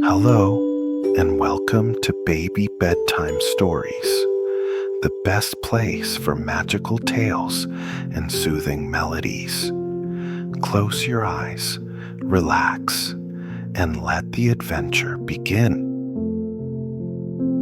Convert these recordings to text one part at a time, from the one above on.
Hello, and welcome to Baby Bedtime Stories, the best place for magical tales and soothing melodies. Close your eyes, relax, and let the adventure begin.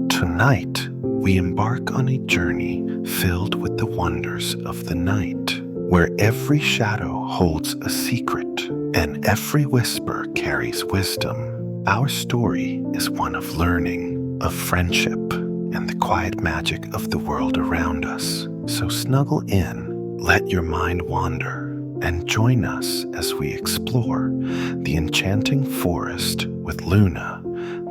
Tonight, we embark on a journey filled with the wonders of the night, where every shadow holds a secret and every whisper carries wisdom. Our story is one of learning, of friendship, and the quiet magic of the world around us. So snuggle in, let your mind wander, and join us as we explore the enchanting forest with Luna,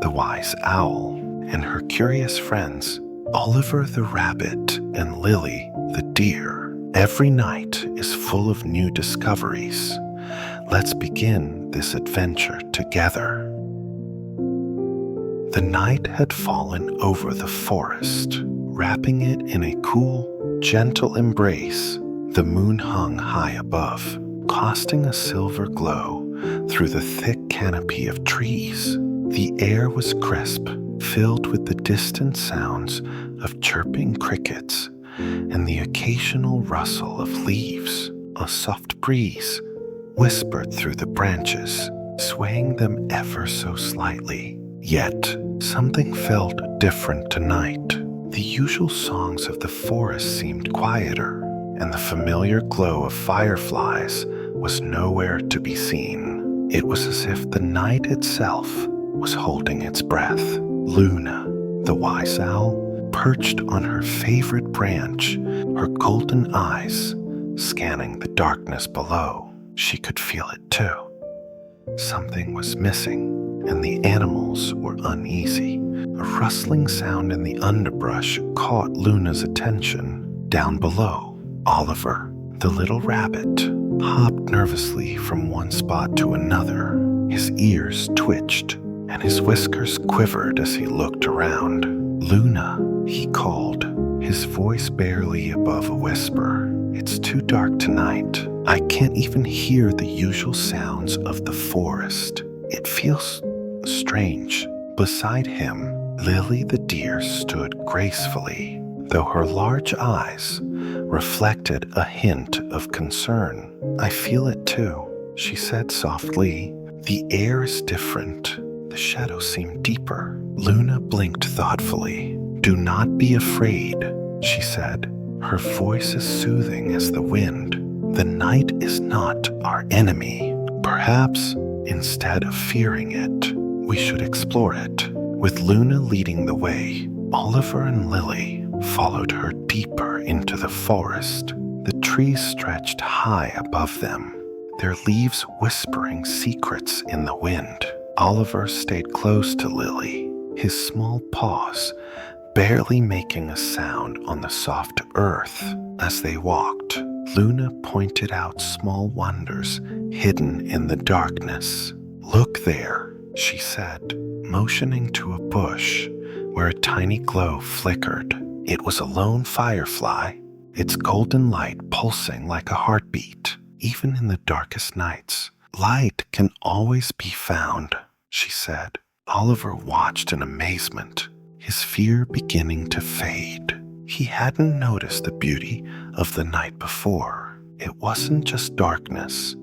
the wise owl, and her curious friends, Oliver the rabbit and Lily the deer. Every night is full of new discoveries. Let's begin this adventure together. The night had fallen over the forest, wrapping it in a cool, gentle embrace. The moon hung high above, casting a silver glow through the thick canopy of trees. The air was crisp, filled with the distant sounds of chirping crickets and the occasional rustle of leaves. A soft breeze whispered through the branches, swaying them ever so slightly. Yet, something felt different tonight. The usual songs of the forest seemed quieter, and the familiar glow of fireflies was nowhere to be seen. It was as if the night itself was holding its breath. Luna, the wise owl, perched on her favorite branch, her golden eyes scanning the darkness below. She could feel it too. Something was missing, and the animals were uneasy. A rustling sound in the underbrush caught Luna's attention. Down below, Oliver, the little rabbit, hopped nervously from one spot to another. His ears twitched, and his whiskers quivered as he looked around. "Luna," he called, his voice barely above a whisper. "It's too dark tonight. I can't even hear the usual sounds of the forest. It feels strange." Beside him, Lily the deer stood gracefully, though her large eyes reflected a hint of concern. "I feel it too," she said softly. "The air is different. The shadows seem deeper." Luna blinked thoughtfully. "Do not be afraid," she said, her voice as soothing as the wind. "The night is not our enemy. Perhaps, instead of fearing it, we should explore it." With Luna leading the way, Oliver and Lily followed her deeper into the forest. The trees stretched high above them, their leaves whispering secrets in the wind. Oliver stayed close to Lily, his small paws barely making a sound on the soft earth. As they walked, Luna pointed out small wonders hidden in the darkness. "Look there," she said, motioning to a bush where a tiny glow flickered. It was a lone firefly, its golden light pulsing like a heartbeat. Even in the darkest nights, light can always be found, she said. Oliver watched in amazement, his fear beginning to fade. He hadn't noticed the beauty of the night before. It wasn't just darkness.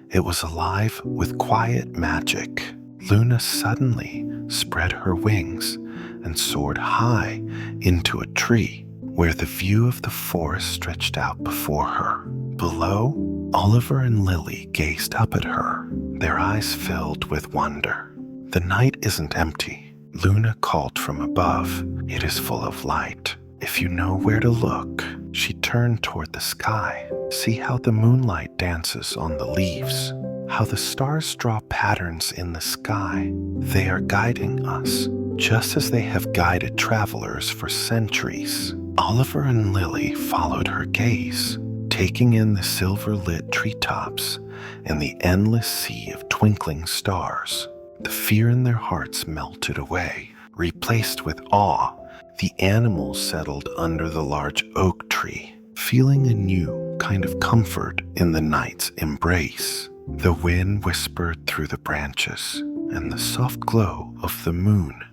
It was alive with quiet magic. Luna suddenly spread her wings and soared high into a tree where the view of the forest stretched out before her. Below, Oliver and Lily gazed up at her, their eyes filled with wonder. "The night isn't empty," Luna called from above. "It is full of light. If you know where to look." She turned toward the sky. "See how the moonlight dances on the leaves, how the stars draw patterns in the sky. They are guiding us, just as they have guided travelers for centuries." Oliver and Lily followed her gaze, taking in the silver-lit treetops and the endless sea of twinkling stars. The fear in their hearts melted away, replaced with awe. The animals settled under the large oak tree, feeling a new kind of comfort in the night's embrace. The wind whispered through the branches, and the soft glow of the moon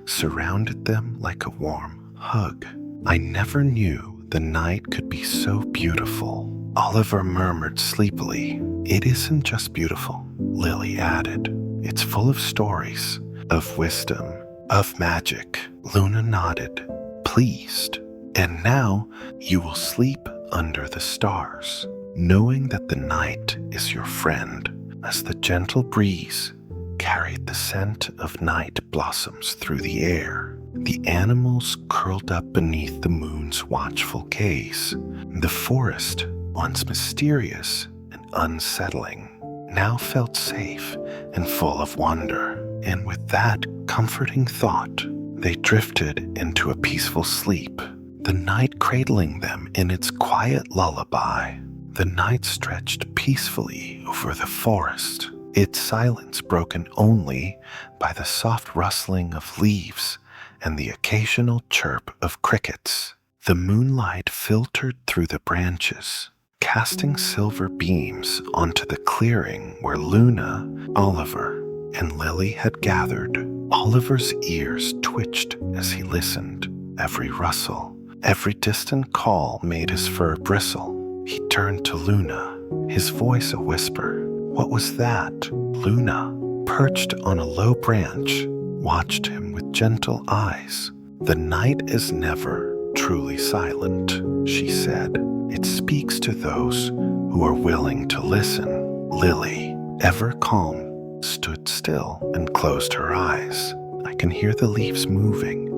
surrounded them like a warm hug. I never knew the night could be so beautiful, Oliver murmured sleepily. It isn't just beautiful, Lily added. It's full of stories, of wisdom, of magic. Luna nodded, pleased. And now you will sleep under the stars, knowing that the night is your friend. As the gentle breeze carried the scent of night blossoms through the air, the animals curled up beneath the moon's watchful gaze. The forest, once mysterious and unsettling, now felt safe and full of wonder. And with that comforting thought, they drifted into a peaceful sleep, the night cradling them in its quiet lullaby. The night stretched peacefully over the forest, its silence broken only by the soft rustling of leaves and the occasional chirp of crickets. The moonlight filtered through the branches, casting silver beams onto the clearing where Luna, Oliver, and Lily had gathered. Oliver's ears twitched as he listened. Every rustle, every distant call made his fur bristle. He turned to Luna, his voice a whisper. What was that? Luna, perched on a low branch, watched him with gentle eyes. The night is never truly silent, she said. It speaks to those who are willing to listen. Lily, ever calm, stood still and closed her eyes. I can hear the leaves moving.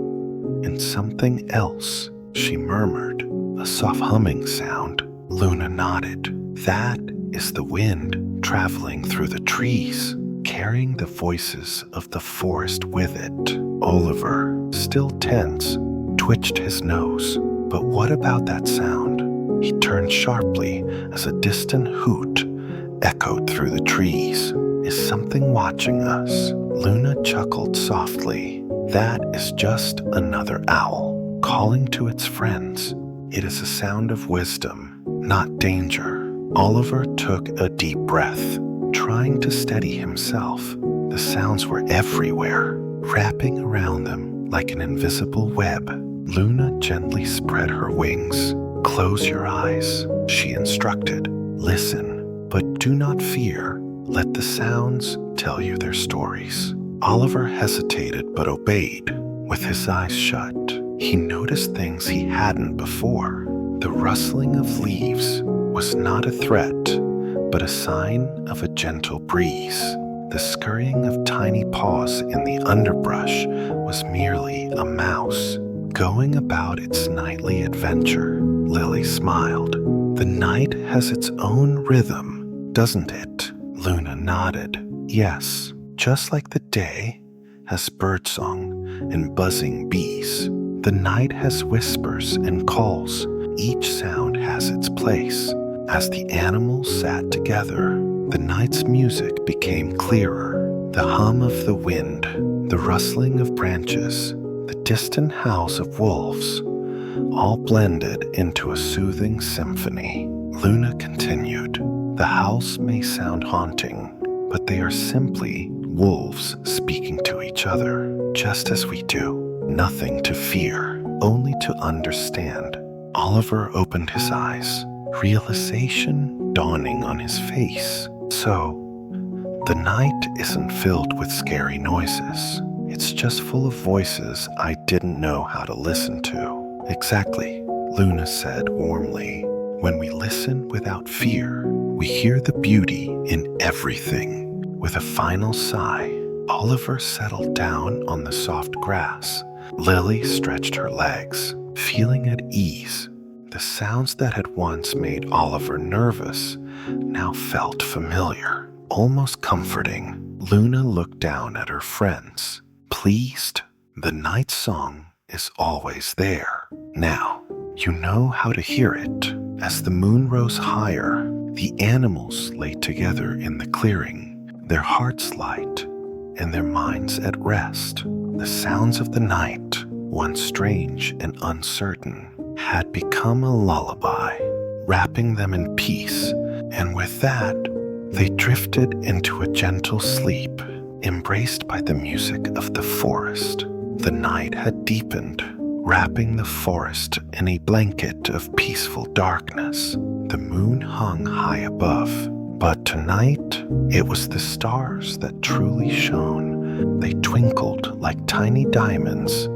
And something else, she murmured, a soft humming sound. Luna nodded. That is the wind traveling through the trees, carrying the voices of the forest with it. Oliver, still tense, twitched his nose. But what about that sound? He turned sharply as a distant hoot echoed through the trees. Is something watching us? Luna chuckled softly. That is just another owl calling to its friends. It is a sound of wisdom, not danger. Oliver took a deep breath, trying to steady himself. The sounds were everywhere, wrapping around them like an invisible web. Luna gently spread her wings. Close your eyes, she instructed. Listen, but do not fear. Let the sounds tell you their stories. Oliver hesitated but obeyed. With his eyes shut, he noticed things he hadn't before. The rustling of leaves was not a threat, but a sign of a gentle breeze. The scurrying of tiny paws in the underbrush was merely a mouse going about its nightly adventure. Lily smiled. The night has its own rhythm, doesn't it? Luna nodded. Yes, just like the day has birdsong and buzzing bees. The night has whispers and calls. Each sound has its place. As the animals sat together, the night's music became clearer. The hum of the wind, the rustling of branches, the distant howls of wolves, all blended into a soothing symphony. Luna continued. The howls may sound haunting, but they are simply wolves speaking to each other, just as we do. Nothing to fear, only to understand. Oliver opened his eyes, realization dawning on his face. So, the night isn't filled with scary noises. It's just full of voices I didn't know how to listen to. Exactly, Luna said warmly. When we listen without fear, we hear the beauty in everything. With a final sigh, Oliver settled down on the soft grass. Lily stretched her legs, feeling at ease. The sounds that had once made Oliver nervous now felt familiar, almost comforting. Luna looked down at her friends. Pleased, the night song is always there. Now, you know how to hear it. As the moon rose higher, the animals lay together in the clearing, their hearts light and their minds at rest. The sounds of the night, once strange and uncertain, had become a lullaby, wrapping them in peace. And with that, They drifted into a gentle sleep, embraced by the music of the forest. The night had deepened, wrapping the forest in a blanket of peaceful darkness. The moon hung high above, but tonight it was the stars that truly shone. They twinkled like tiny diamonds,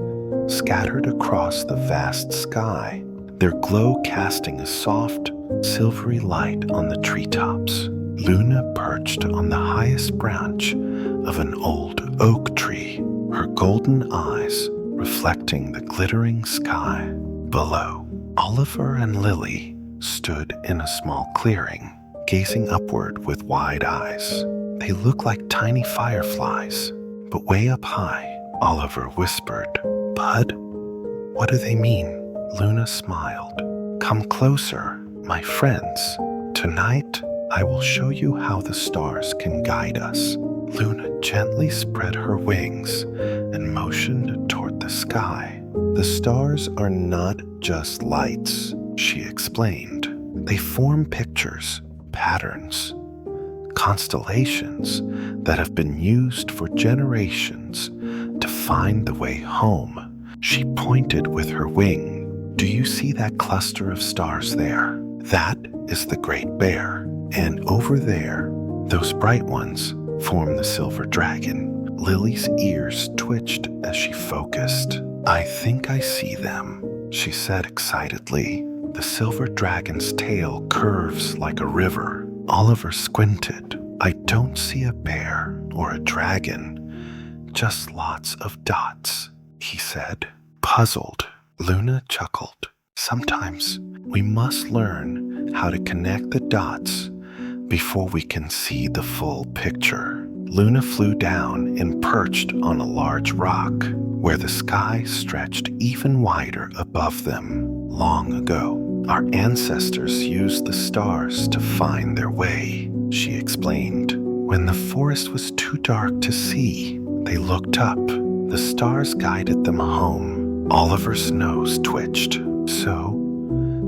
scattered across the vast sky, their glow casting a soft, silvery light on the treetops. Luna perched on the highest branch of an old oak tree, her golden eyes reflecting the glittering sky below. Oliver and Lily stood in a small clearing, gazing upward with wide eyes. They looked like tiny fireflies, but way up high. Oliver whispered, "Bud, what do they mean?" Luna smiled. "Come closer, my friends. Tonight, I will show you how the stars can guide us." Luna gently spread her wings and motioned toward the sky. "The stars are not just lights," she explained. "They form pictures, patterns, constellations that have been used for generations to find the way home." She pointed with her wing. "Do you see that cluster of stars there? That is the Great Bear. And over there, those bright ones form the Silver Dragon." Lily's ears twitched as she focused. "I think I see them," she said excitedly. "The Silver Dragon's tail curves like a river." Oliver squinted. "I don't see a bear or a dragon, just lots of dots," he said, puzzled. Luna chuckled. "Sometimes we must learn how to connect the dots before we can see the full picture." Luna flew down and perched on a large rock where the sky stretched even wider above them. "Long ago, our ancestors used the stars to find their way," she explained. "When the forest was too dark to see, they looked up. The stars guided them home." Oliver's nose twitched. "So,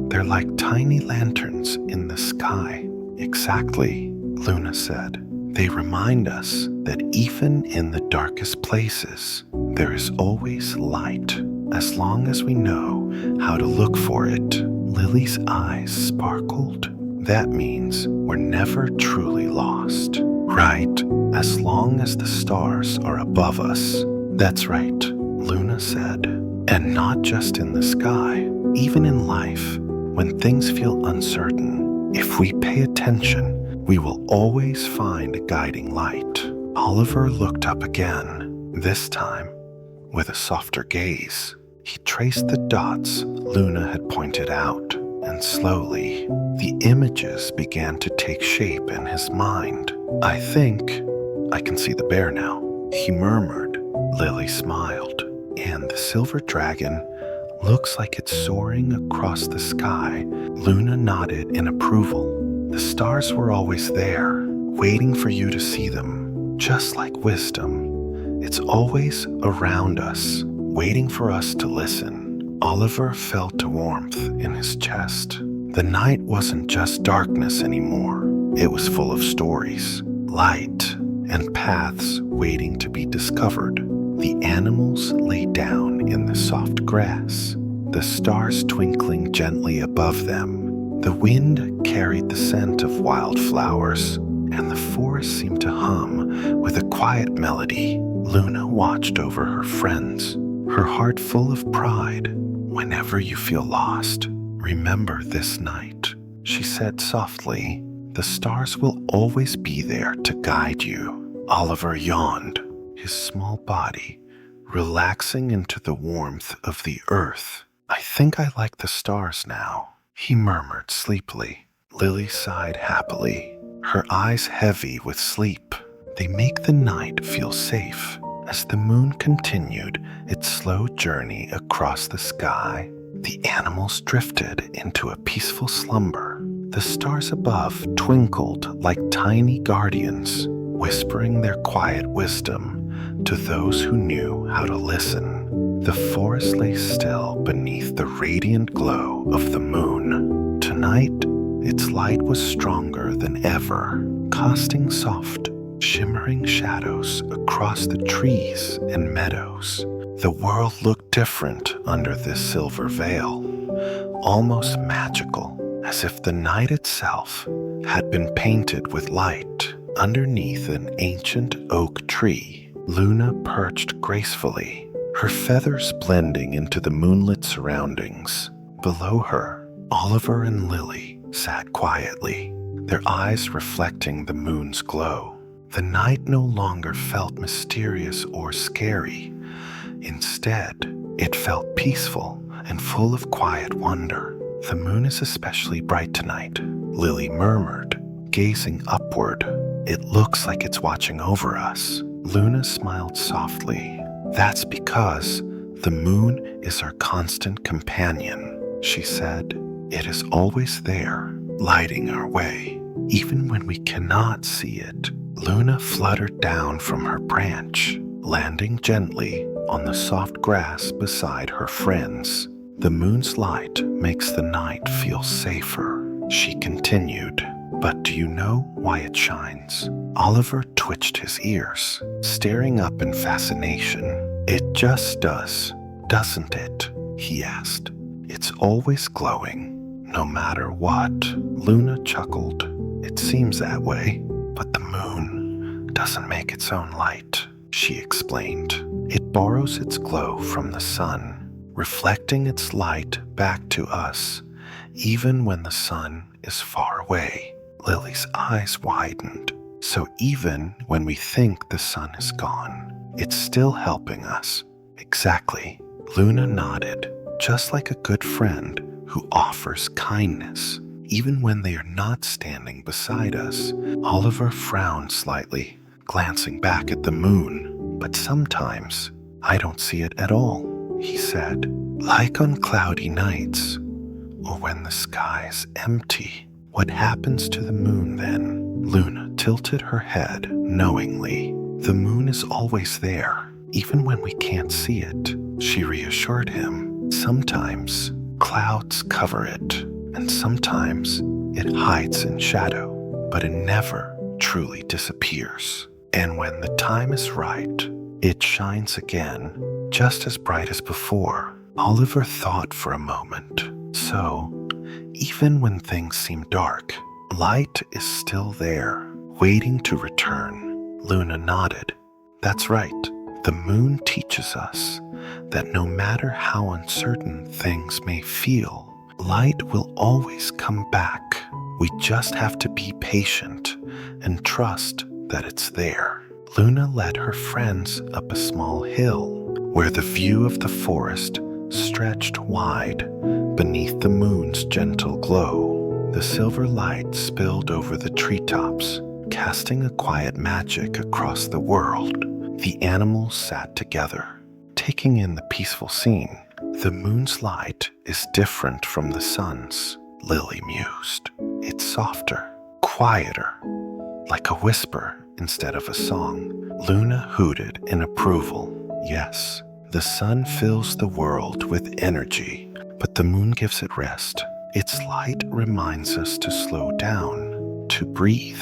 they're like tiny lanterns in the sky." "Exactly," Luna said. "They remind us that even in the darkest places, there is always light, as long as we know how to look for it." Lily's eyes sparkled. "That means we're never truly lost, right? As long as the stars are above us." "That's right," Luna said. "And not just in the sky, even in life, when things feel uncertain, if we pay attention, we will always find a guiding light." Oliver looked up again, this time with a softer gaze. He traced the dots Luna had pointed out, and slowly, the images began to take shape in his mind. "I think I can see the bear now," he murmured. Lily smiled. "And the silver dragon looks like it's soaring across the sky." Luna nodded in approval. "The stars were always there, waiting for you to see them. Just like wisdom, it's always around us, waiting for us to listen." Oliver felt a warmth in his chest. The night wasn't just darkness anymore. It was full of stories, light, and paths waiting to be discovered. The animals lay down in the soft grass, the stars twinkling gently above them. The wind carried the scent of wildflowers, and the forest seemed to hum with a quiet melody. Luna watched over her friends, her heart full of pride. "Whenever you feel lost, remember this night," she said softly. "The stars will always be there to guide you." Oliver yawned, his small body relaxing into the warmth of the earth. "I think I like the stars now," he murmured sleepily. Lily sighed happily, her eyes heavy with sleep. "They make the night feel safe." As the moon continued its slow journey across the sky, the animals drifted into a peaceful slumber. The stars above twinkled like tiny guardians, whispering their quiet wisdom to those who knew how to listen. The forest lay still beneath the radiant glow of the moon. Tonight, its light was stronger than ever, casting soft, shimmering shadows across the trees and meadows. The world looked different under this silver veil, almost magical, as if the night itself had been painted with light. Underneath an ancient oak tree, Luna perched gracefully, her feathers blending into the moonlit surroundings. Below her, Oliver and Lily sat quietly, their eyes reflecting the moon's glow. The night no longer felt mysterious or scary. Instead, it felt peaceful and full of quiet wonder. "The moon is especially bright tonight," Lily murmured, gazing upward. "It looks like it's watching over us." Luna smiled softly. "That's because the moon is our constant companion," she said. "It is always there, lighting our way, even when we cannot see it." Luna fluttered down from her branch, landing gently on the soft grass beside her friends. "The moon's light makes the night feel safer," she continued. "But do you know why it shines?" Oliver twitched his ears, staring up in fascination. "It just does, doesn't it?" he asked. "It's always glowing, no matter what." Luna chuckled. "It seems that way, but the moon doesn't make its own light," she explained. "It borrows its glow from the sun, reflecting its light back to us, even when the sun is far away." Lily's eyes widened. "So even when we think the sun is gone, it's still helping us." "Exactly," Luna nodded, "just like a good friend who offers kindness, even when they are not standing beside us." Oliver frowned slightly, glancing back at the moon. "But sometimes I don't see it at all," he said, "like on cloudy nights, or when the sky's empty." "What happens to the moon then?" Luna tilted her head knowingly. "The moon is always there, even when we can't see it," she reassured him. "Sometimes clouds cover it, and sometimes it hides in shadow, but it never truly disappears. And when the time is right, it shines again, just as bright as before." Oliver thought for a moment. "So, even when things seem dark, light is still there, waiting to return." Luna nodded. "That's right. The moon teaches us that no matter how uncertain things may feel, light will always come back. We just have to be patient and trust that it's there." Luna led her friends up a small hill, where the view of the forest stretched wide beneath the moon's gentle glow. The silver light spilled over the treetops, casting a quiet magic across the world. The animals sat together, taking in the peaceful scene. "The moon's light is different from the sun's," Lily mused. "It's softer, quieter, like a whisper instead of a song." Luna hooted in approval. "Yes, the sun fills the world with energy, but the moon gives it rest. Its light reminds us to slow down, to breathe,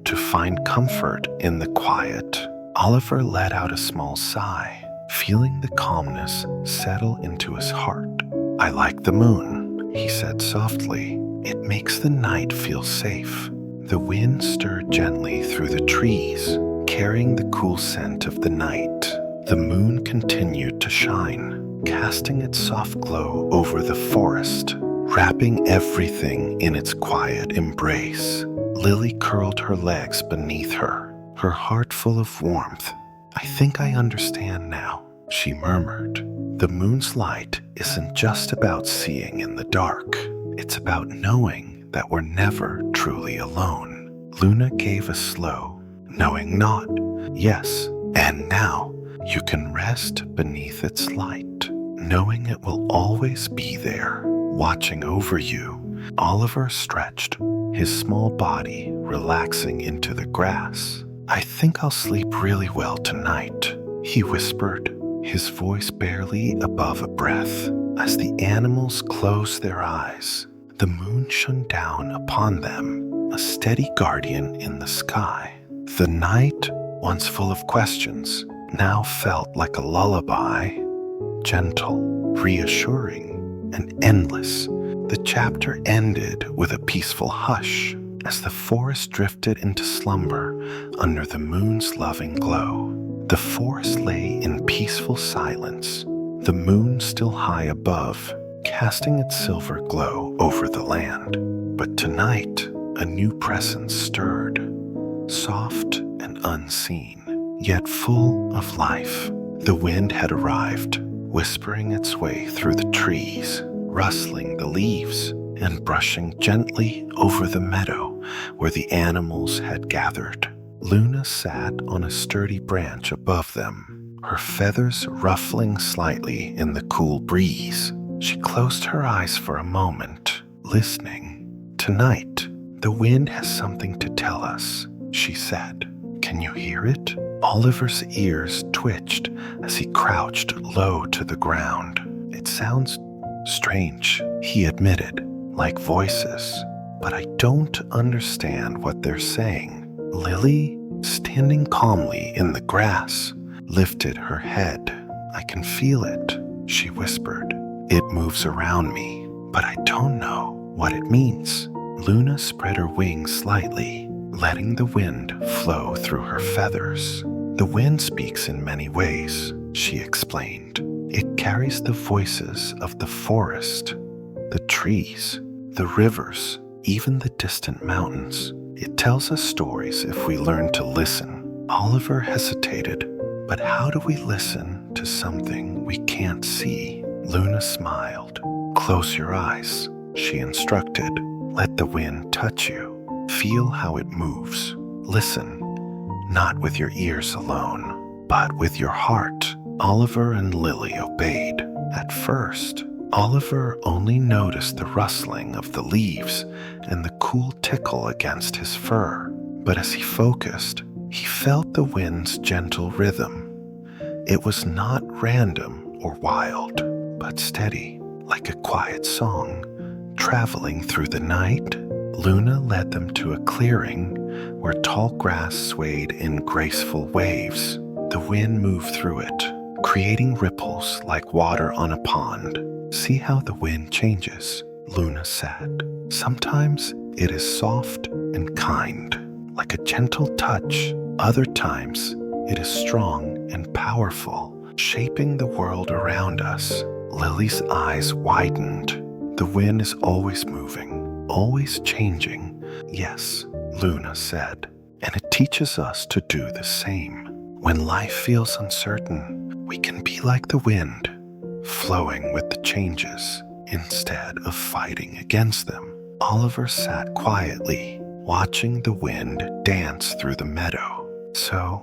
to find comfort in the quiet." Oliver let out a small sigh, feeling the calmness settle into his heart. "I like the moon," he said softly. "It makes the night feel safe." The wind stirred gently through the trees, carrying the cool scent of the night. The moon continued to shine, casting its soft glow over the forest, wrapping everything in its quiet embrace. Lily curled her legs beneath her, her heart full of warmth. "I think I understand now," she murmured. "The moon's light isn't just about seeing in the dark. It's about knowing that we're never truly alone." Luna gave a slow, knowing nod. "Yes, and now you can rest beneath its light, knowing it will always be there, watching over you." Oliver stretched, his small body relaxing into the grass. "I think I'll sleep really well tonight," he whispered, his voice barely above a breath. As the animals closed their eyes, the moon shone down upon them, a steady guardian in the sky. The night, once full of questions, now felt like a lullaby, gentle, reassuring, and endless. The chapter ended with a peaceful hush as the forest drifted into slumber under the moon's loving glow. The forest lay in peaceful silence, the moon still high above, casting its silver glow over the land. But tonight, a new presence stirred, soft and unseen, yet full of life. The wind had arrived, whispering its way through the trees, rustling the leaves, and brushing gently over the meadow where the animals had gathered. Luna sat on a sturdy branch above them, her feathers ruffling slightly in the cool breeze. She closed her eyes for a moment, listening. "Tonight, the wind has something to tell us," she said. "Can you hear it?" Oliver's ears twitched as he crouched low to the ground. "It sounds strange," he admitted, "like voices, but I don't understand what they're saying." Lily, standing calmly in the grass, lifted her head. "I can feel it," she whispered. "It moves around me, but I don't know what it means." Luna spread her wings slightly, letting the wind flow through her feathers. "The wind speaks in many ways," she explained. "It carries the voices of the forest, the trees, the rivers, even the distant mountains. It tells us stories if we learn to listen." Oliver hesitated. "But how do we listen to something we can't see?" Luna smiled. "Close your eyes," she instructed. "Let the wind touch you. Feel how it moves. Listen, not with your ears alone, but with your heart." Oliver and Lily obeyed. At first, Oliver only noticed the rustling of the leaves and the cool tickle against his fur. But as he focused, he felt the wind's gentle rhythm. It was not random or wild, but steady, like a quiet song. Traveling through the night, Luna led them to a clearing where tall grass swayed in graceful waves. The wind moved through it, creating ripples like water on a pond. "See how the wind changes," Luna said. "Sometimes it is soft and kind, like a gentle touch. Other times it is strong and powerful, shaping the world around us." Lily's eyes widened. "The wind is always moving, always changing." "Yes," Luna said, "and it teaches us to do the same. When life feels uncertain, we can be like the wind, flowing with the changes instead of fighting against them." Oliver sat quietly, watching the wind dance through the meadow. "So,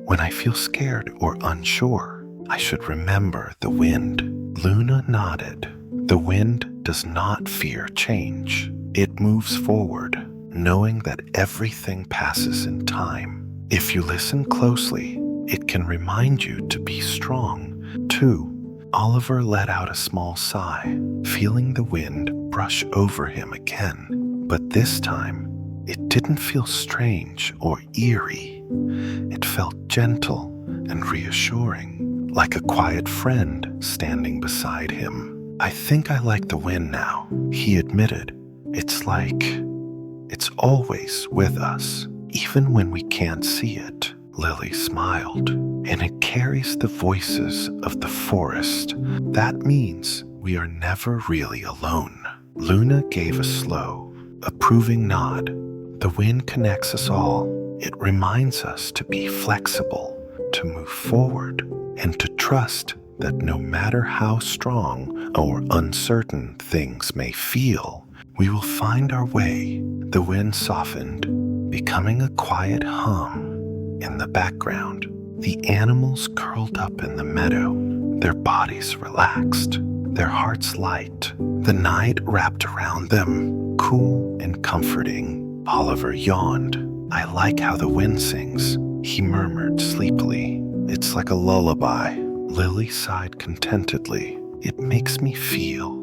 when I feel scared or unsure, I should remember the wind." Luna nodded. "The wind does not fear change. It moves forward, knowing that everything passes in time. If you listen closely, it can remind you to be strong, too." Oliver let out a small sigh, feeling the wind brush over him again. But this time, it didn't feel strange or eerie. It felt gentle and reassuring, like a quiet friend standing beside him. "I think I like the wind now," he admitted. "It's like it's always with us, even when we can't see it." Lily smiled. "And it carries the voices of the forest. That means we are never really alone." Luna gave a slow, approving nod. "The wind connects us all. It reminds us to be flexible, to move forward, and to trust that no matter how strong or uncertain things may feel, we will find our way." The wind softened, becoming a quiet hum. In the background, the animals curled up in the meadow, their bodies relaxed, their hearts light. The night wrapped around them, cool and comforting. Oliver yawned. "I like how the wind sings," he murmured sleepily. "It's like a lullaby." Lily sighed contentedly. "It makes me feel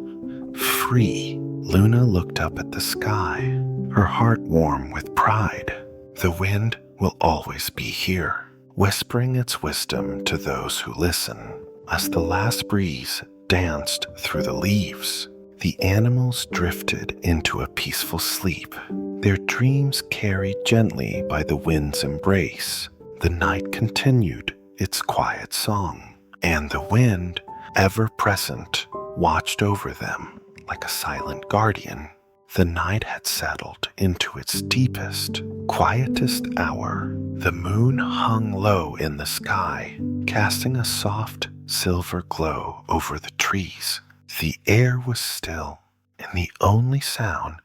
free." Luna looked up at the sky. her heart warm with pride. The wind will always be here, whispering its wisdom to those who listen. As the last breeze danced through the leaves, the animals drifted into a peaceful sleep, their dreams carried gently by the wind's embrace. The night continued its quiet song, and the wind, ever present, watched over them like a silent guardian. The night had settled into its deepest, quietest hour. The moon hung low in the sky, casting a soft silver glow over the trees. The air was still, and the only sound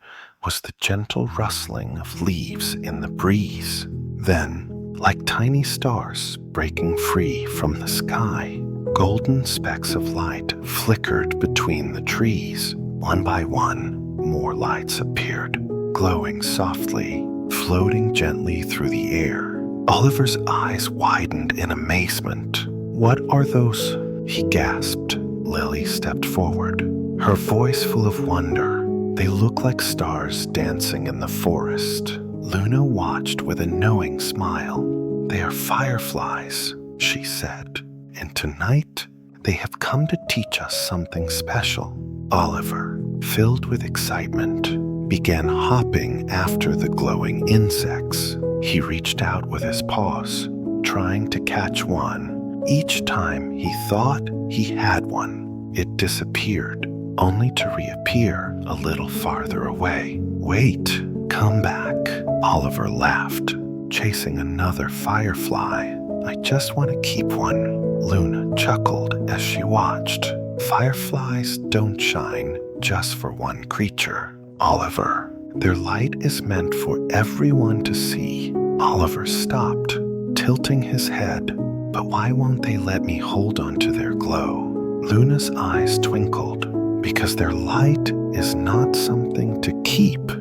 was the gentle rustling of leaves in the breeze. Then, like tiny stars breaking free from the sky, golden specks of light flickered between the trees. One by one, more lights appeared, glowing softly, floating gently through the air. Oliver's eyes widened in amazement. "What are those?" he gasped. Lily stepped forward, her voice full of wonder. "They look like stars dancing in the forest." Luna watched with a knowing smile. "They are fireflies," she said, "and tonight they have come to teach us something special." Oliver, filled with excitement, began hopping after the glowing insects. He reached out with his paws, trying to catch one. Each time he thought he had one, it disappeared, only to reappear a little farther away. "Wait, come back," Oliver laughed, chasing another firefly. "I just want to keep one." Luna chuckled as she watched. "Fireflies don't shine just for one creature, Oliver. Their light is meant for everyone to see." Oliver stopped, tilting his head. "But why won't they let me hold on to their glow?" Luna's eyes twinkled. "Because their light is not something to keep,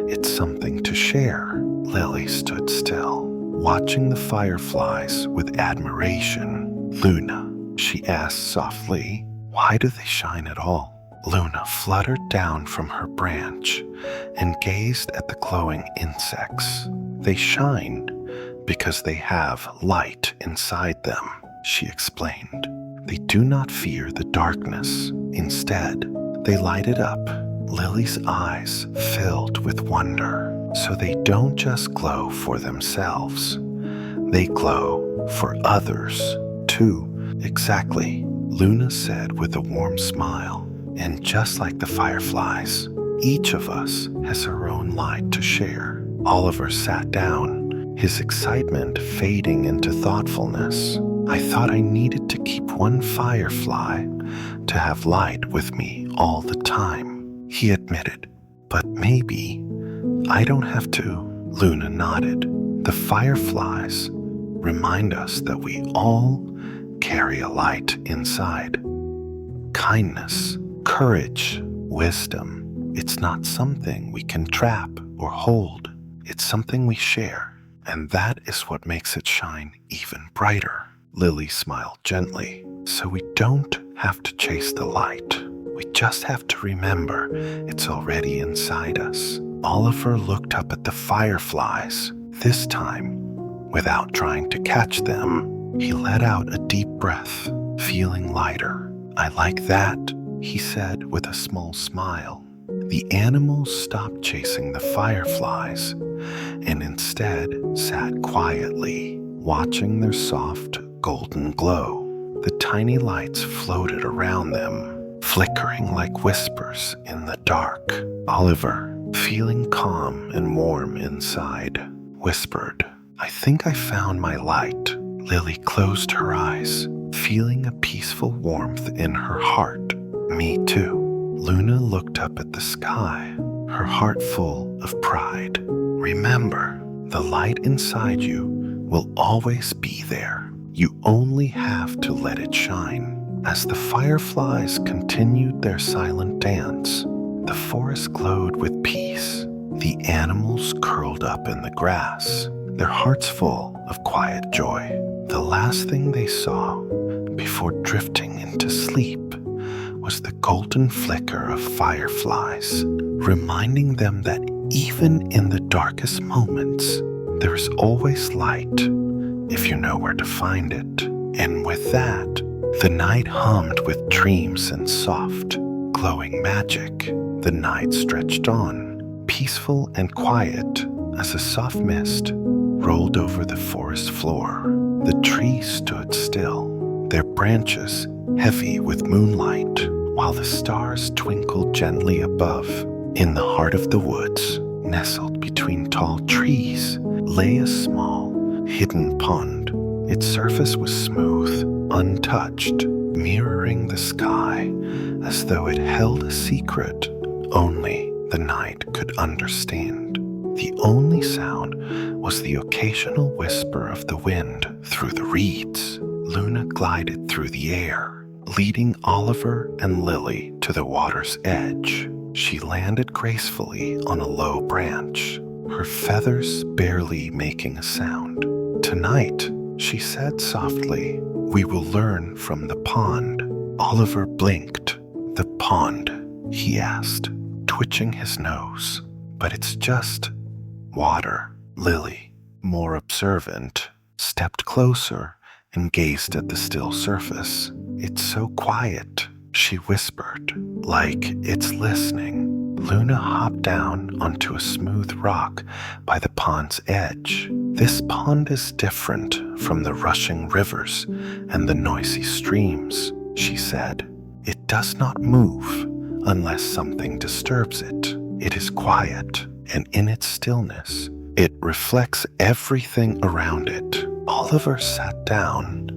it's something to share." Lily stood still, watching the fireflies with admiration. "Luna," she asked softly, "why do they shine at all?" Luna fluttered down from her branch and gazed at the glowing insects. "They shine because they have light inside them," she explained. "They do not fear the darkness. Instead, they light it up." Lily's eyes filled with wonder. "So they don't just glow for themselves. They glow for others, too." "Exactly," Luna said with a warm smile. "And just like the fireflies, each of us has her own light to share." Oliver sat down, his excitement fading into thoughtfulness. "I thought I needed to keep one firefly to have light with me all the time," he admitted. "But maybe I don't have to." Luna nodded. "The fireflies remind us that we all carry a light inside. Kindness, courage, wisdom. It's not something we can trap or hold. It's something we share. And that is what makes it shine even brighter." Lily smiled gently. "So we don't have to chase the light. We just have to remember it's already inside us." Oliver looked up at the fireflies, this time without trying to catch them. He let out a deep breath, feeling lighter. "I like that," he said with a small smile. The animals stopped chasing the fireflies and instead sat quietly, watching their soft golden glow. The tiny lights floated around them, flickering like whispers in the dark. Oliver, feeling calm and warm inside, whispered, "I think I found my light." Lily closed her eyes, feeling a peaceful warmth in her heart. "Me too." Luna looked up at the sky, her heart full of pride. "Remember, the light inside you will always be there. You only have to let it shine." As the fireflies continued their silent dance, the forest glowed with peace. The animals curled up in the grass, their hearts full of quiet joy. The last thing they saw before drifting into sleep was the golden flicker of fireflies, reminding them that Even in the darkest moments, there is always light if you know where to find it. And with that, the night hummed with dreams and soft, glowing magic. The night stretched on, peaceful and quiet, as a soft mist rolled over the forest floor. The trees stood still, their branches heavy with moonlight, while the stars twinkled gently above. In the heart of the woods, nestled between tall trees, lay a small, hidden pond. Its surface was smooth, untouched, mirroring the sky, as though it held a secret only the night could understand. The only sound was the occasional whisper of the wind through the reeds. Luna glided through the air, leading Oliver and Lily to the water's edge. She landed gracefully on a low branch, her feathers barely making a sound. "Tonight," she said softly, "we will learn from the pond." Oliver blinked. "The pond?" he asked, twitching his nose. "But it's just water." Lily, more observant, stepped closer and gazed at the still surface. "It's so quiet," she whispered, "like it's listening." Luna hopped down onto a smooth rock by the pond's edge. "This pond is different from the rushing rivers and the noisy streams," she said. "It does not move unless something disturbs it. It is quiet, and in its stillness, it reflects everything around it." Oliver sat down,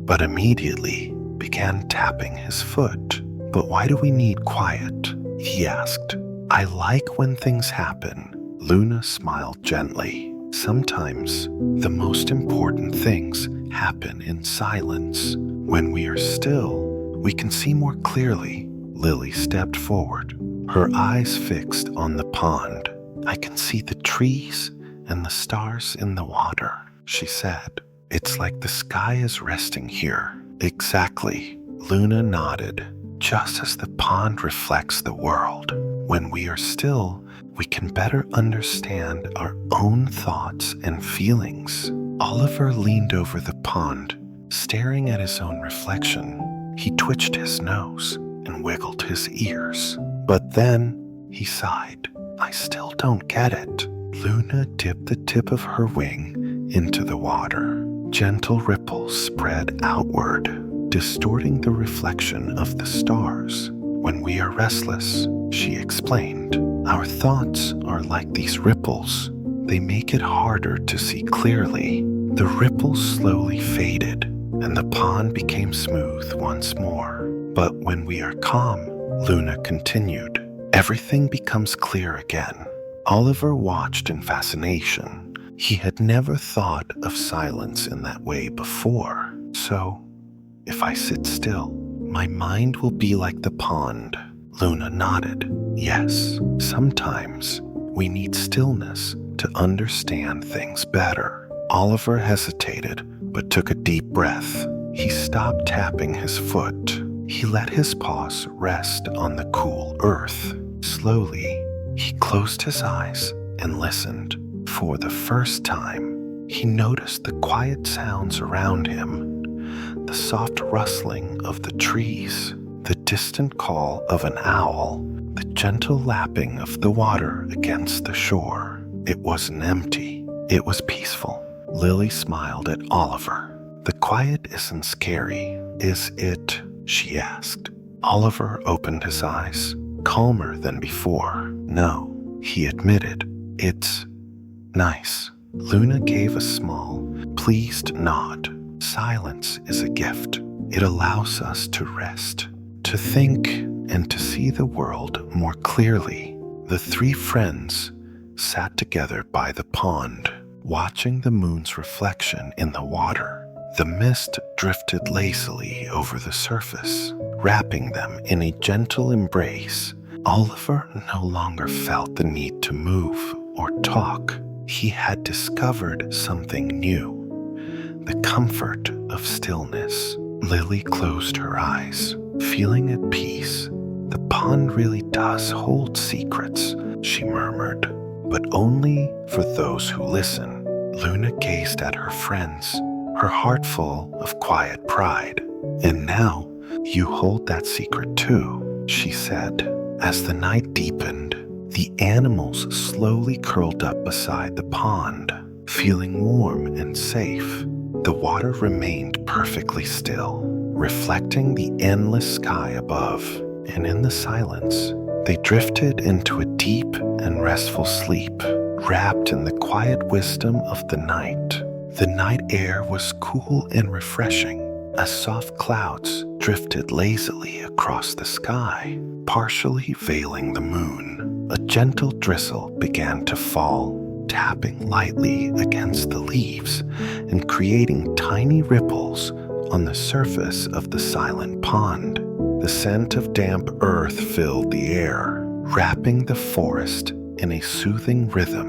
but immediately began tapping his foot. "But why do we need quiet?" he asked. "I like when things happen." Luna smiled gently. "Sometimes the most important things happen in silence. When we are still, we can see more clearly." Lily stepped forward, her eyes fixed on the pond. "I can see the trees and the stars in the water," she said. "It's like the sky is resting here." "Exactly," Luna nodded. "Just as the pond reflects the world. When we are still, we can better understand our own thoughts and feelings." Oliver leaned over the pond, staring at his own reflection. He twitched his nose and wiggled his ears. But then he sighed. "I still don't get it." Luna dipped the tip of her wing into the water. Gentle ripples spread outward, distorting the reflection of the stars. "When we are restless," she explained, "our thoughts are like these ripples. They make it harder to see clearly." The ripples slowly faded, and the pond became smooth once more. "But when we are calm," Luna continued, "everything becomes clear again." Oliver watched in fascination. He had never thought of silence in that way before. "So, if I sit still, my mind will be like the pond." Luna nodded. "Yes, sometimes we need stillness to understand things better." Oliver hesitated, but took a deep breath. He stopped tapping his foot. He let his paws rest on the cool earth. Slowly, he closed his eyes and listened. For the first time, he noticed the quiet sounds around him, the soft rustling of the trees, the distant call of an owl, the gentle lapping of the water against the shore. It wasn't empty. It was peaceful. Lily smiled at Oliver. "The quiet isn't scary, is it?" she asked. Oliver opened his eyes, calmer than before. "No," he admitted. "It's nice." Luna gave a small, pleased nod. "Silence is a gift. It allows us to rest, to think, and to see the world more clearly." The three friends sat together by the pond, watching the moon's reflection in the water. The mist drifted lazily over the surface, wrapping them in a gentle embrace. Oliver no longer felt the need to move or talk. He had discovered something new, the comfort of stillness. Lily closed her eyes, feeling at peace. "The pond really does hold secrets," she murmured. but only for those who listen. Luna gazed at her friends, her heart full of quiet pride. "And now you hold that secret too," she said. As the night deepened, the animals slowly curled up beside the pond, feeling warm and safe. The water remained perfectly still, reflecting the endless sky above, and in the silence, they drifted into a deep and restful sleep, wrapped in the quiet wisdom of the night. The night air was cool and refreshing, as soft clouds drifted lazily across the sky, partially veiling the moon. A gentle drizzle began to fall, tapping lightly against the leaves and creating tiny ripples on the surface of the silent pond. The scent of damp earth filled the air, wrapping the forest in a soothing rhythm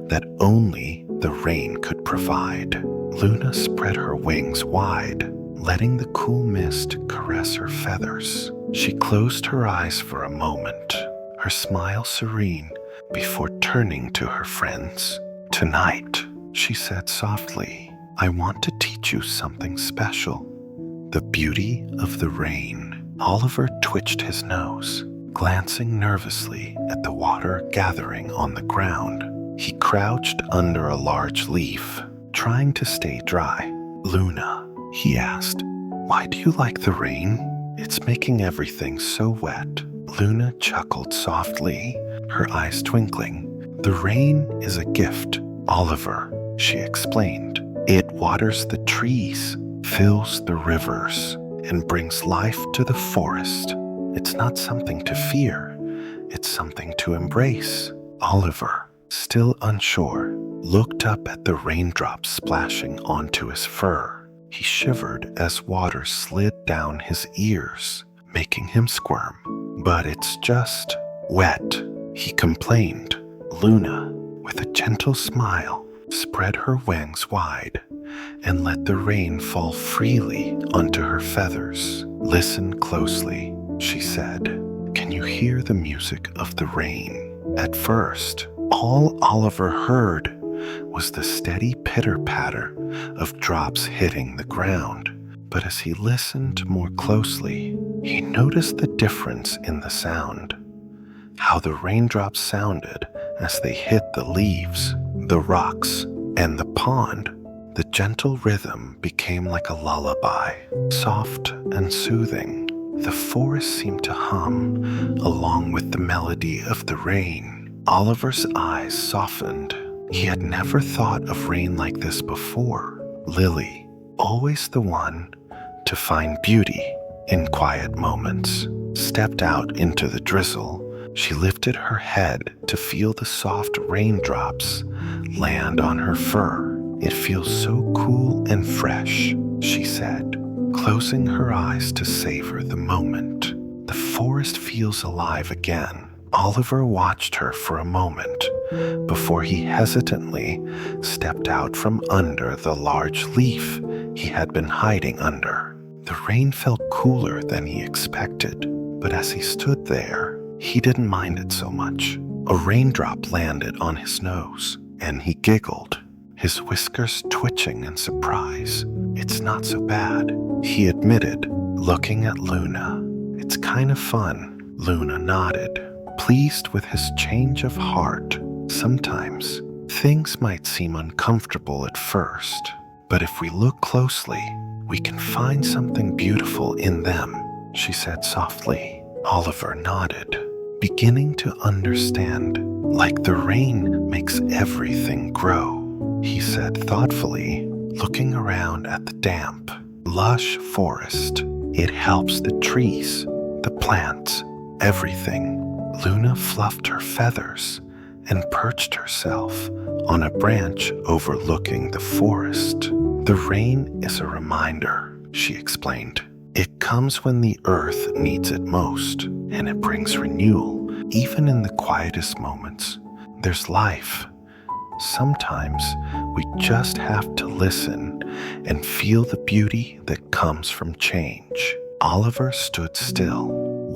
that only the rain could provide. Luna spread her wings wide, letting the cool mist caress her feathers. She closed her eyes for a moment, her smile serene, before turning to her friends. "Tonight," she said softly, "I want to teach you something special. The beauty of the rain." Oliver twitched his nose, glancing nervously at the water gathering on the ground. He crouched under a large leaf, trying to stay dry. "Luna," he asked, "why do you like the rain? It's making everything so wet." Luna chuckled softly, her eyes twinkling. "The rain is a gift, Oliver," she explained. "It waters the trees, fills the rivers, and brings life to the forest. It's not something to fear, it's something to embrace." Oliver, still unsure, looked up at the raindrops splashing onto his fur. He shivered as water slid down his ears, making him squirm. "But it's just wet," he complained. Luna, with a gentle smile, spread her wings wide and let the rain fall freely onto her feathers. "Listen closely," she said. "Can you hear the music of the rain?" At first, all Oliver heard was the steady pitter-patter of drops hitting the ground. But as he listened more closely, he noticed the difference in the sound. How the raindrops sounded as they hit the leaves, the rocks, and the pond. The gentle rhythm became like a lullaby, soft and soothing. The forest seemed to hum along with the melody of the rain. Oliver's eyes softened. He had never thought of rain like this before. Lily, always the one to find beauty in quiet moments, stepped out into the drizzle. She lifted her head to feel the soft raindrops land on her fur. "It feels so cool and fresh," she said, closing her eyes to savor the moment. "The forest feels alive again." Oliver watched her for a moment before he hesitantly stepped out from under the large leaf he had been hiding under. The rain felt cooler than he expected, but as he stood there, he didn't mind it so much. A raindrop landed on his nose, and he giggled, his whiskers twitching in surprise. "It's not so bad," he admitted, looking at Luna. "It's kind of fun." Luna nodded, pleased with his change of heart. "Sometimes things might seem uncomfortable at first, but if we look closely, we can find something beautiful in them," she said softly. Oliver nodded, beginning to understand. "Like the rain makes everything grow," he said thoughtfully, looking around at the damp, lush forest. "It helps the trees, the plants, everything." Luna fluffed her feathers and perched herself on a branch overlooking the forest. "The rain is a reminder," she explained. "It comes when the earth needs it most, and it brings renewal. Even in the quietest moments, there's life. Sometimes we just have to listen and feel the beauty that comes from change." Oliver stood still,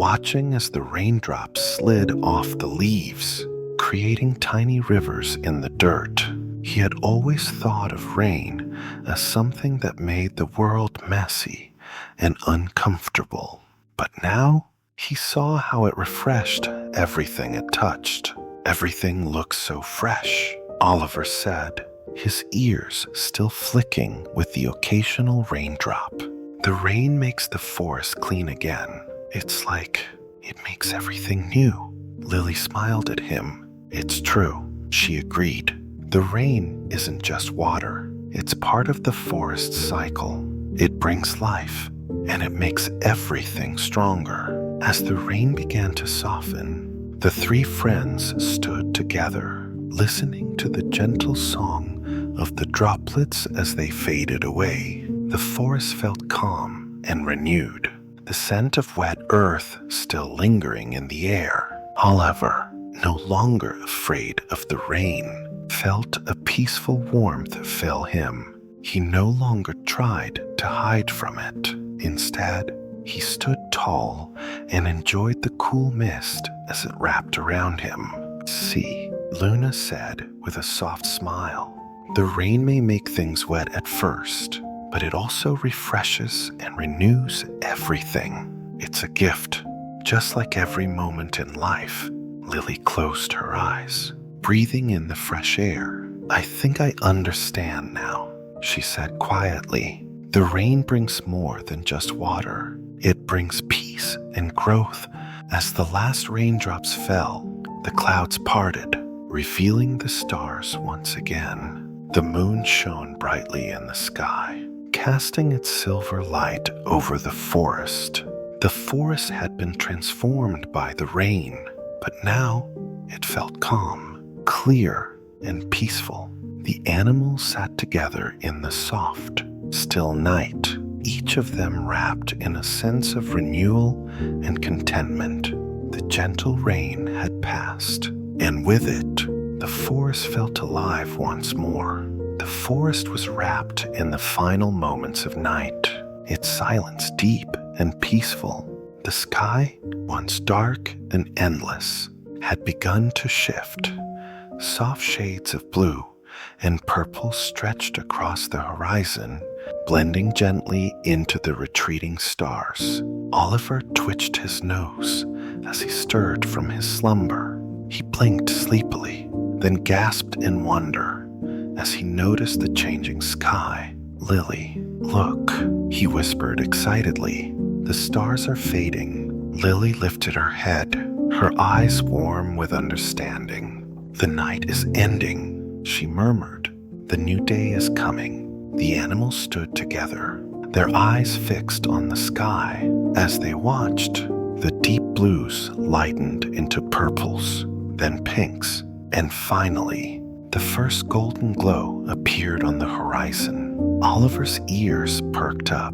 watching as the raindrops slid off the leaves, creating tiny rivers in the dirt. He had always thought of rain as something that made the world messy and uncomfortable. But now he saw how it refreshed everything it touched. Everything looked so fresh, Oliver said, his ears still flicking with the occasional raindrop. The rain makes the forest clean again. It's like it makes everything new. Lily smiled at him. It's true, she agreed. The rain isn't just water. It's part of the forest's cycle. It brings life, and it makes everything stronger. As the rain began to soften, the three friends stood together, listening to the gentle song of the droplets as they faded away. The forest felt calm and renewed, the scent of wet earth still lingering in the air. Oliver, no longer afraid of the rain, felt a peaceful warmth fill him. He no longer tried to hide from it. Instead, he stood tall and enjoyed the cool mist as it wrapped around him. See, Luna said with a soft smile, the rain may make things wet at first, but it also refreshes and renews everything. It's a gift, just like every moment in life. Lily closed her eyes, breathing in the fresh air. I think I understand now, she said quietly. The rain brings more than just water. It brings peace and growth. As the last raindrops fell, the clouds parted, revealing the stars once again. The moon shone brightly in the sky, casting its silver light over the forest. The forest had been transformed by the rain, but now it felt calm, clear, and peaceful. The animals sat together in the soft, still night, each of them wrapped in a sense of renewal and contentment. The gentle rain had passed, and with it, the forest felt alive once more. The forest was wrapped in the final moments of night, its silence deep and peaceful. The sky, once dark and endless, had begun to shift. Soft shades of blue and purple stretched across the horizon, blending gently into the retreating stars. Oliver twitched his nose as he stirred from his slumber. He blinked sleepily, then gasped in wonder as he noticed the changing sky. Lily, look, he whispered excitedly. The stars are fading. Lily lifted her head, her eyes warm with understanding. The night is ending, she murmured. The new day is coming. The animals stood together, their eyes fixed on the sky. As they watched, the deep blues lightened into purples, then pinks, and finally, the first golden glow appeared on the horizon. Oliver's ears perked up.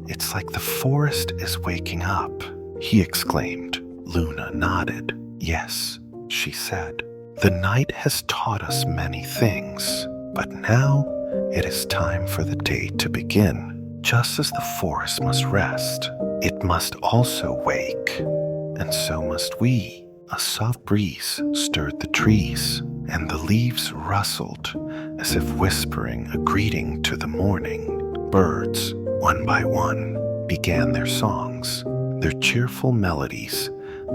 It's like the forest is waking up, he exclaimed. Luna nodded. Yes, she said. The night has taught us many things, but now it is time for the day to begin. Just as the forest must rest, it must also wake, and so must we. A soft breeze stirred the trees, and the leaves rustled as if whispering a greeting to the morning. Birds, one by one, began their songs, their cheerful melodies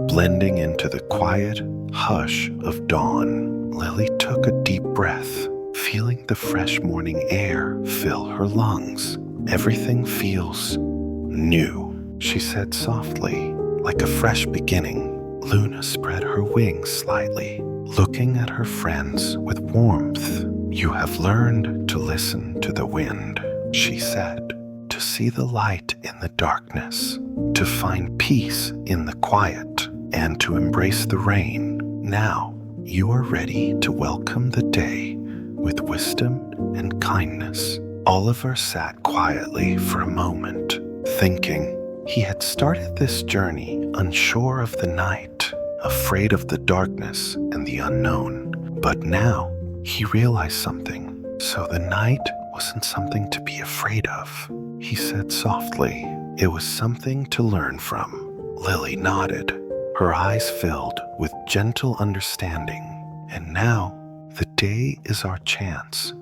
blending into the quiet hush of dawn. Lily took a deep breath, feeling the fresh morning air fill her lungs. Everything feels new, she said softly, like a fresh beginning. Luna spread her wings slightly, looking at her friends with warmth. You have learned to listen to the wind, she said, to see the light in the darkness, to find peace in the quiet, and to embrace the rain. Now you are ready to welcome the day with wisdom and kindness. Oliver sat quietly for a moment, thinking. He had started this journey unsure of the night, afraid of the darkness and the unknown. But now he realized something. So the night wasn't something to be afraid of, he said softly. It was something to learn from. Lily nodded, her eyes filled with gentle understanding. And now, the day is our chance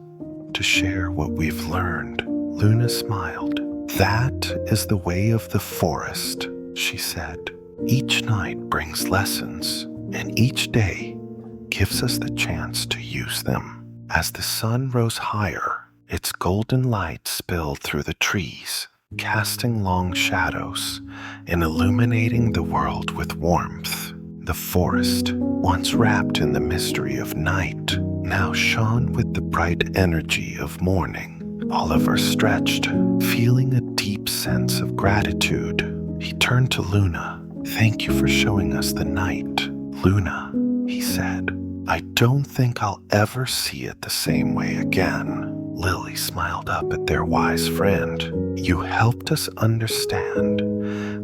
to share what we've learned. Luna smiled. That is the way of the forest, she said. Each night brings lessons, and each day gives us the chance to use them. As the sun rose higher, its golden light spilled through the trees, casting long shadows and illuminating the world with warmth. The forest, once wrapped in the mystery of night, now shone with the bright energy of morning. Oliver stretched, feeling a deep sense of gratitude. He turned to Luna. "Thank you for showing us the night, Luna," he said. "I don't think I'll ever see it the same way again." Lily smiled up at their wise friend. "You helped us understand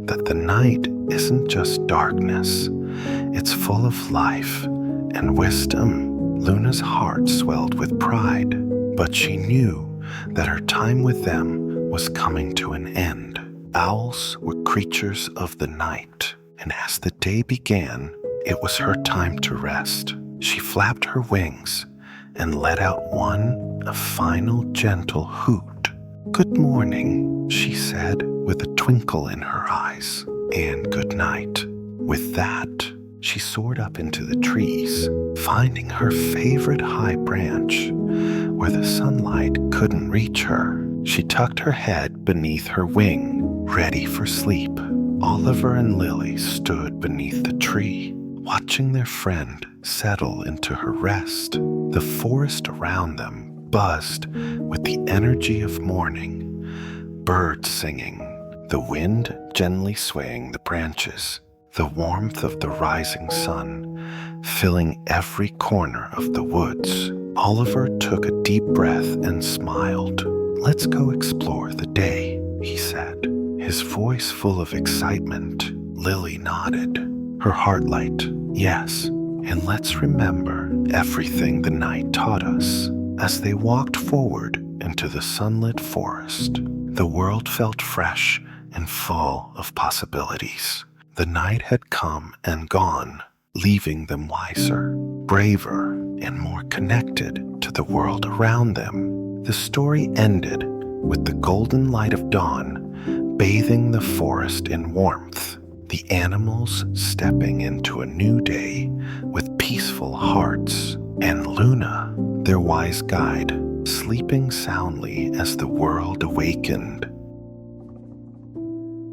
that the night isn't just darkness. It's full of life and wisdom." Luna's heart swelled with pride, but she knew that her time with them was coming to an end. Owls were creatures of the night, and as the day began, it was her time to rest. She flapped her wings and let out a final gentle hoot. "Good morning," she said with a twinkle in her eyes, "and good night." With that, she soared up into the trees, finding her favorite high branch where the sunlight couldn't reach her. She tucked her head beneath her wing, ready for sleep. Oliver and Lily stood beneath the tree, watching their friend settle into her rest. The forest around them buzzed with the energy of morning, birds singing, the wind gently swaying the branches, the warmth of the rising sun filling every corner of the woods. Oliver took a deep breath and smiled. "Let's go explore the day," he said, his voice full of excitement. Lily nodded, her heart light. "Yes, and let's remember everything the night taught us." As they walked forward into the sunlit forest, the world felt fresh and full of possibilities. The night had come and gone, leaving them wiser, braver, and more connected to the world around them. The story ended with the golden light of dawn bathing the forest in warmth, the animals stepping into a new day with peaceful hearts, and Luna, their wise guide, sleeping soundly as the world awakened.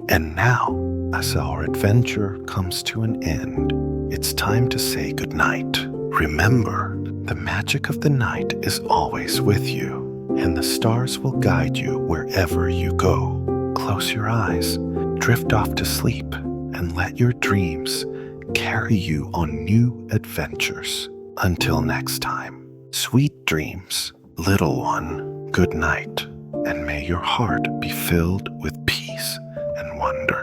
And now, as our adventure comes to an end, it's time to say goodnight. Remember, the magic of the night is always with you, and the stars will guide you wherever you go. Close your eyes, drift off to sleep, and let your dreams carry you on new adventures. Until next time, sweet dreams, little one. Good night, and may your heart be filled with peace and wonder.